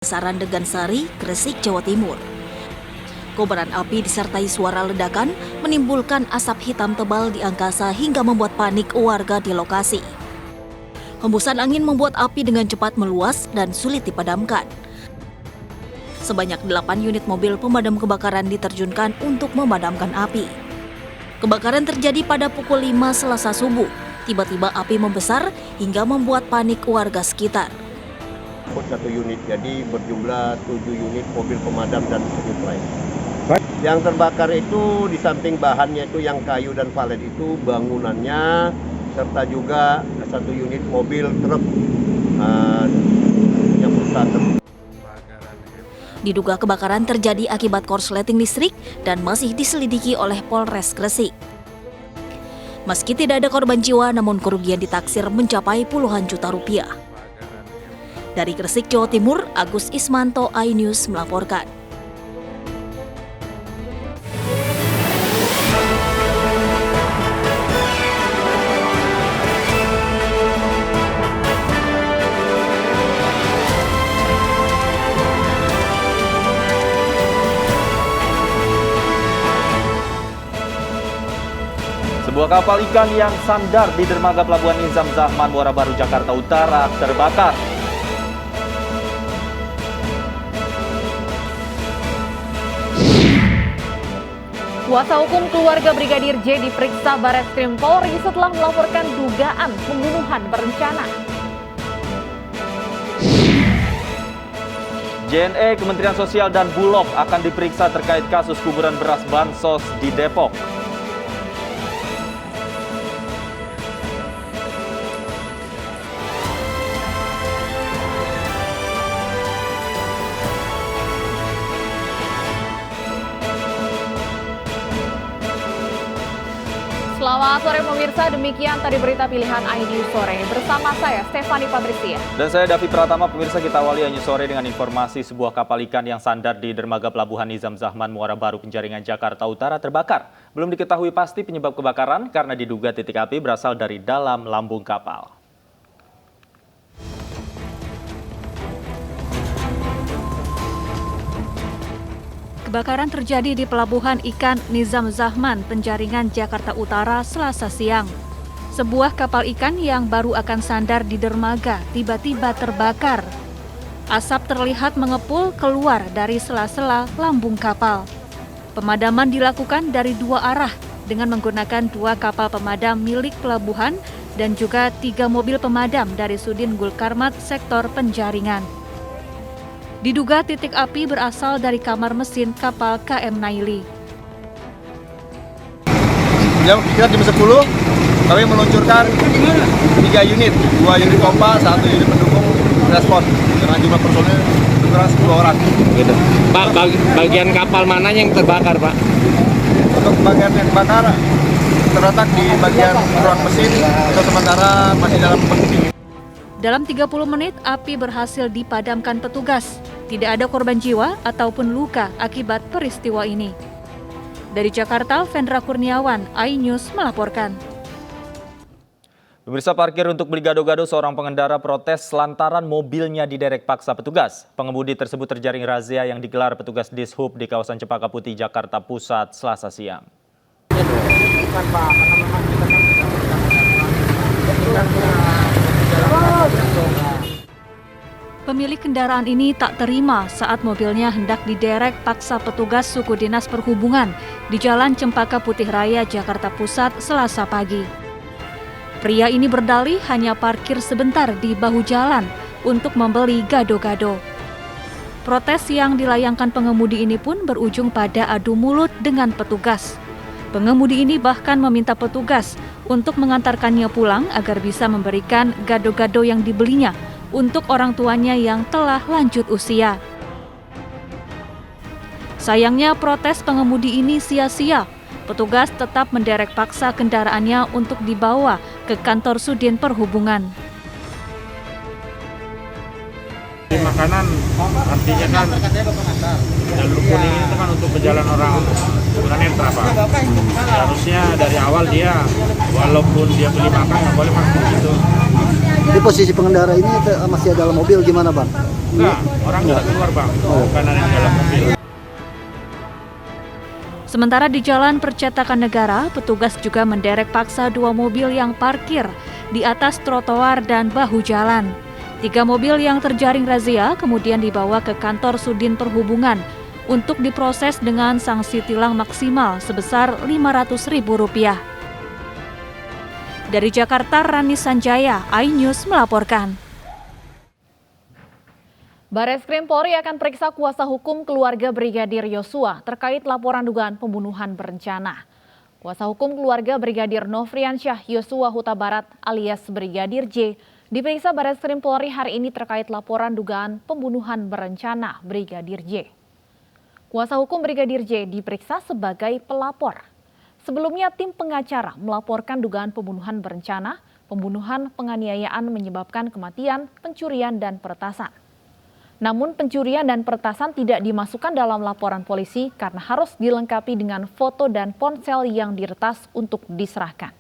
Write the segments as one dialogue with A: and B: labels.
A: Saran Degansari, Gresik, Jawa Timur. Kobaran api disertai suara ledakan menimbulkan asap hitam tebal di angkasa hingga membuat panik warga di lokasi. Hembusan angin membuat api dengan cepat meluas dan sulit dipadamkan. Sebanyak 8 unit mobil pemadam kebakaran diterjunkan untuk memadamkan api. Kebakaran terjadi pada pukul 5 Selasa subuh. Tiba-tiba api membesar hingga membuat panik warga sekitar.
B: Satu unit, jadi berjumlah 7 unit mobil pemadam dan unit lain. Yang terbakar itu di samping bahannya itu yang kayu dan valet itu bangunannya, serta juga 1 unit mobil truk yang perusahaan truk.
A: Diduga kebakaran terjadi akibat korsleting listrik dan masih diselidiki oleh Polres Gresik. Meski tidak ada korban jiwa, namun kerugian ditaksir mencapai puluhan juta rupiah. Dari Gresik, Jawa Timur, Agus Ismanto, iNews melaporkan.
C: Sebuah kapal ikan yang sandar di dermaga Pelabuhan Nizam Zahman, Muara Baru, Jakarta Utara terbakar.
D: Kuasa hukum keluarga Brigadir J diperiksa Barreskrim Polri setelah melaporkan dugaan pembunuhan berencana.
C: JNE, Kementerian Sosial dan Bulog akan diperiksa terkait kasus kuburan beras Bansos di Depok.
D: Selamat sore pemirsa, demikian tadi berita pilihan iNews Sore. Bersama saya, Stefani Patricia.
C: Dan saya, Davi Pratama. Pemirsa, kita awali iNews Sore dengan informasi sebuah kapal ikan yang sandar di dermaga Pelabuhan Nizam Zahman, Muara Baru, Penjaringan, Jakarta Utara terbakar. Belum diketahui pasti penyebab kebakaran karena diduga titik api berasal dari dalam lambung kapal.
E: Kebakaran terjadi di Pelabuhan Ikan Nizam Zahman, Penjaringan, Jakarta Utara, Selasa siang. Sebuah kapal ikan yang baru akan sandar di dermaga tiba-tiba terbakar. Asap terlihat mengepul keluar dari sela-sela lambung kapal. Pemadaman dilakukan dari 2 arah dengan menggunakan 2 kapal pemadam milik pelabuhan dan juga 3 mobil pemadam dari Sudin Gulkarmat sektor Penjaringan. Diduga titik api berasal dari kamar mesin kapal KM Naili.
B: Kira jam 10, kami meluncurkan 3 unit, 2 unit pompa, 1 unit pendukung respon dengan jumlah personil kurang 10 orang.
F: Gitu. Pak, bagian kapal mana yang terbakar, Pak?
B: Untuk bagian yang terbakar terletak di bagian ruang mesin, untuk sementara masih dalam pendingin.
E: Dalam 30 menit, api berhasil dipadamkan petugas. Tidak ada korban jiwa ataupun luka akibat peristiwa ini. Dari Jakarta, Vendra Kurniawan, iNews melaporkan.
C: Pemirsa, parkir untuk beli gado-gado, seorang pengendara protes lantaran mobilnya diderek paksa petugas. Pengemudi tersebut terjaring razia yang digelar petugas Dishub di kawasan Cempaka Putih, Jakarta Pusat, Selasa siang.
E: Pemilik kendaraan ini tak terima saat mobilnya hendak diderek paksa petugas suku dinas perhubungan di Jalan Cempaka Putih Raya, Jakarta Pusat, Selasa pagi. Pria ini berdalih hanya parkir sebentar di bahu jalan untuk membeli gado-gado. Protes yang dilayangkan pengemudi ini pun berujung pada adu mulut dengan petugas. Pengemudi ini bahkan meminta petugas untuk mengantarkannya pulang agar bisa memberikan gado-gado yang dibelinya untuk orang tuanya yang telah lanjut usia. Sayangnya protes pengemudi ini sia-sia. Petugas tetap menderek paksa kendaraannya untuk dibawa ke kantor Sudin Perhubungan.
F: Makanan artinya kan jalur kuning itu kan untuk berjalan orang tunanetra, Pak. Harusnya dari awal dia walaupun dia beli makan nggak boleh masuk gitu.
G: Di posisi pengendara ini masih dalam mobil gimana, Bang?
F: Enggak, orang sudah keluar Bang, bukan ada di dalam mobil.
E: Sementara di Jalan Percetakan Negara, petugas juga menderek paksa 2 mobil yang parkir di atas trotoar dan bahu jalan. 3 mobil yang terjaring razia kemudian dibawa ke kantor Sudin Perhubungan untuk diproses dengan sanksi tilang maksimal sebesar Rp500.000. Dari Jakarta, Rani Sanjaya, iNews melaporkan.
D: Bareskrim Polri akan periksa kuasa hukum keluarga Brigadir Yosua terkait laporan dugaan pembunuhan berencana. Kuasa hukum keluarga Brigadir Nofriansyah Yosua Huta Barat alias Brigadir J diperiksa Bareskrim Polri hari ini terkait laporan dugaan pembunuhan berencana Brigadir J. Kuasa hukum Brigadir J diperiksa sebagai pelapor. Sebelumnya tim pengacara melaporkan dugaan pembunuhan berencana, pembunuhan penganiayaan menyebabkan kematian, pencurian dan peretasan. Namun pencurian dan peretasan tidak dimasukkan dalam laporan polisi karena harus dilengkapi dengan foto dan ponsel yang diretas untuk diserahkan.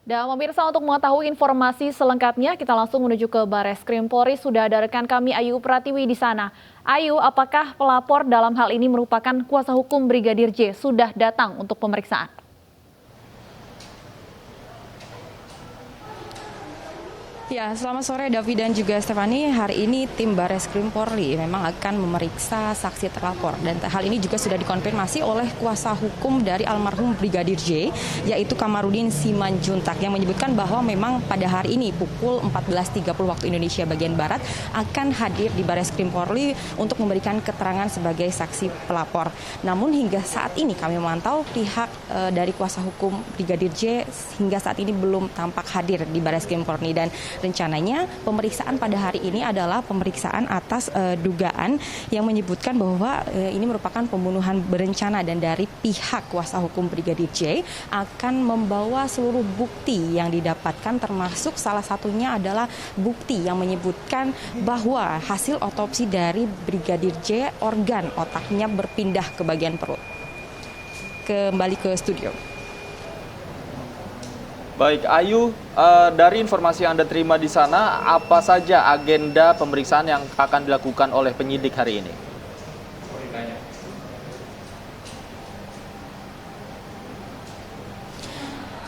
D: Dan pemirsa, untuk mengetahui informasi selengkapnya, kita langsung menuju ke Bareskrim Polri. Sudah ada rekan kami Ayu Pratiwi di sana. Ayu, apakah pelapor dalam hal ini merupakan kuasa hukum Brigadir J sudah datang untuk pemeriksaan?
G: Ya, selamat sore Davi dan juga Stefani. Hari ini tim Bareskrim Polri memang akan memeriksa saksi terlapor dan hal ini juga sudah dikonfirmasi oleh kuasa hukum dari almarhum Brigadir J, yaitu Kamarudin Simanjuntak, yang menyebutkan bahwa memang pada hari ini pukul 14.30 waktu Indonesia bagian Barat akan hadir di Bareskrim Polri untuk memberikan keterangan sebagai saksi pelapor. Namun hingga saat ini kami memantau pihak dari kuasa hukum Brigadir J hingga saat ini belum tampak hadir di Bareskrim Polri, dan rencananya pemeriksaan pada hari ini adalah pemeriksaan atas dugaan yang menyebutkan bahwa ini merupakan pembunuhan berencana, dan dari pihak kuasa hukum Brigadir J akan membawa seluruh bukti yang didapatkan, termasuk salah satunya adalah bukti yang menyebutkan bahwa hasil otopsi dari Brigadir J organ otaknya berpindah ke bagian perut. Kembali ke studio.
C: Baik, Ayu, dari informasi yang Anda terima di sana, apa saja agenda pemeriksaan yang akan dilakukan oleh penyidik hari ini?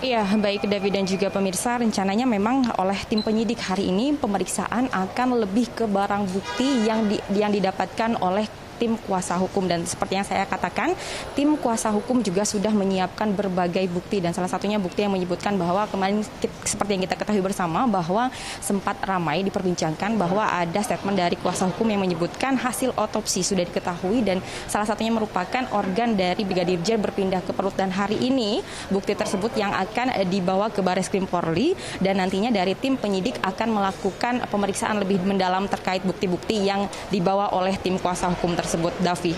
G: Iya, baik David dan juga pemirsa, rencananya memang oleh tim penyidik hari ini pemeriksaan akan lebih ke barang bukti yang didapatkan oleh tim kuasa hukum, dan seperti yang saya katakan, tim kuasa hukum juga sudah menyiapkan berbagai bukti, dan salah satunya bukti yang menyebutkan bahwa kemarin seperti yang kita ketahui bersama bahwa sempat ramai diperbincangkan bahwa ada statement dari kuasa hukum yang menyebutkan hasil otopsi sudah diketahui dan salah satunya merupakan organ dari Brigadir J berpindah ke perut, dan hari ini bukti tersebut yang akan dibawa ke Bareskrim Polri, dan nantinya dari tim penyidik akan melakukan pemeriksaan lebih mendalam terkait bukti-bukti yang dibawa oleh tim kuasa hukum tersebut, Davi.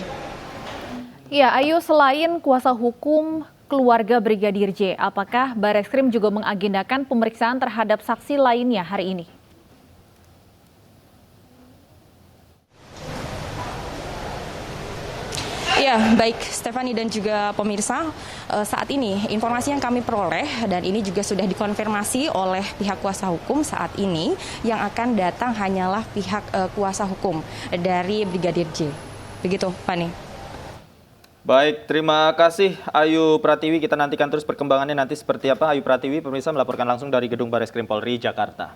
D: Ya, Ayu, selain kuasa hukum keluarga Brigadir J, apakah Bareskrim juga mengagendakan pemeriksaan terhadap saksi lainnya hari ini?
G: Ya, baik Stefani dan juga pemirsa, saat ini informasi yang kami peroleh dan ini juga sudah dikonfirmasi oleh pihak kuasa hukum, saat ini yang akan datang hanyalah pihak kuasa hukum dari Brigadir J. Begitu, Fani.
C: Baik, terima kasih Ayu Pratiwi. Kita nantikan terus perkembangannya nanti seperti apa. Ayu Pratiwi, pemirsa, melaporkan langsung dari Gedung Bareskrim Polri, Jakarta.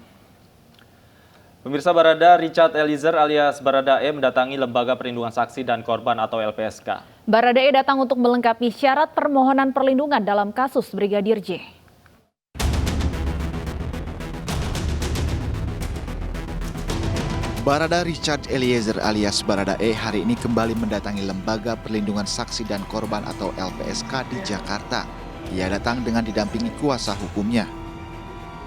C: Pemirsa, Barada Richard Eliezer alias Baradae mendatangi Lembaga Perlindungan Saksi dan Korban atau LPSK.
D: Baradae datang untuk melengkapi syarat permohonan perlindungan dalam kasus Brigadir J.
H: Barada Richard Eliezer alias Baradae hari ini kembali mendatangi Lembaga Perlindungan Saksi dan Korban atau LPSK di Jakarta. Ia datang dengan didampingi kuasa hukumnya.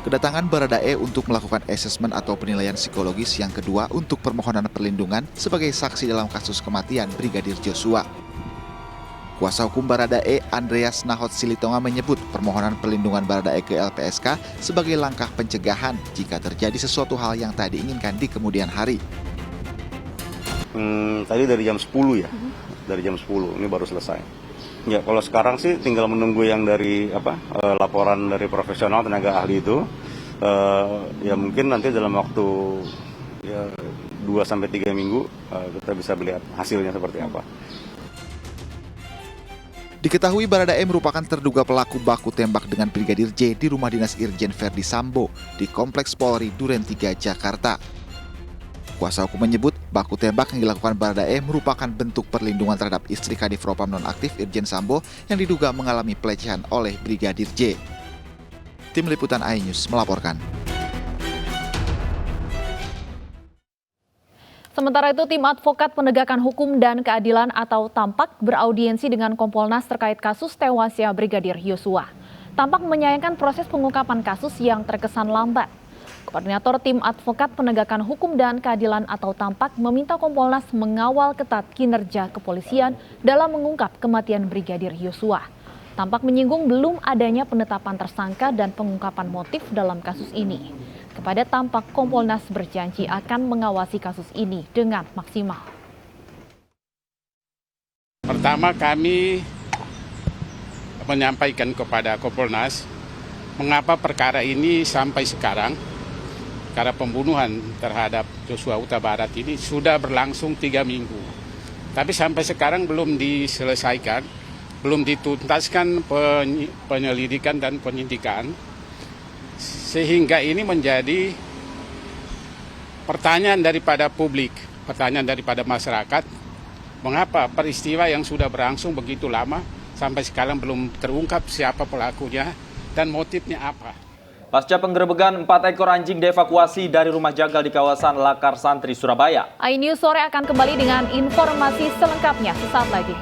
H: Kedatangan Baradae untuk melakukan asesmen atau penilaian psikologis yang kedua untuk permohonan perlindungan sebagai saksi dalam kasus kematian Brigadir Joshua. Kuasa hukum Baradae, Andreas Nahot Silitonga, menyebut permohonan perlindungan Baradae ke LPSK sebagai langkah pencegahan jika terjadi sesuatu hal yang tak diinginkan di kemudian hari.
I: Tadi dari jam 10 ya, dari jam 10 ini baru selesai. Ya kalau sekarang sih tinggal menunggu yang dari laporan dari profesional tenaga ahli itu. Ya mungkin nanti dalam waktu 2-3 minggu kita bisa melihat hasilnya seperti apa.
H: Diketahui Baradae merupakan terduga pelaku baku tembak dengan Brigadir J di rumah dinas Irjen Verdi Sambo di Kompleks Polri Duren 3, Jakarta. Kuasa hukum menyebut baku tembak yang dilakukan Baradae merupakan bentuk perlindungan terhadap istri Kadif Propam nonaktif Irjen Sambo yang diduga mengalami pelecehan oleh Brigadir J. Tim Liputan iNews melaporkan.
D: Sementara itu, tim advokat penegakan hukum dan keadilan atau Tampak beraudiensi dengan Kompolnas terkait kasus tewasnya Brigadir Yosua. Tampak menyayangkan proses pengungkapan kasus yang terkesan lambat. Koordinator tim advokat penegakan hukum dan keadilan atau Tampak meminta Kompolnas mengawal ketat kinerja kepolisian dalam mengungkap kematian Brigadir Yosua. Tampak menyinggung belum adanya penetapan tersangka dan pengungkapan motif dalam kasus ini. Kepada Tampak, Kompolnas berjanji akan mengawasi kasus ini dengan maksimal.
F: Pertama, kami menyampaikan kepada Kompolnas mengapa perkara ini sampai sekarang, perkara pembunuhan terhadap Yosua Huta Barat ini sudah berlangsung 3 minggu. Tapi sampai sekarang belum diselesaikan, belum dituntaskan penyelidikan dan penyidikan. Sehingga ini menjadi pertanyaan daripada publik, pertanyaan daripada masyarakat, mengapa peristiwa yang sudah berlangsung begitu lama sampai sekarang belum terungkap siapa pelakunya dan motifnya apa.
C: Pasca penggerebekan 4 ekor anjing dievakuasi dari rumah jagal di kawasan Lakar Santri, Surabaya.
D: iNews Sore akan kembali dengan informasi selengkapnya sesaat lagi.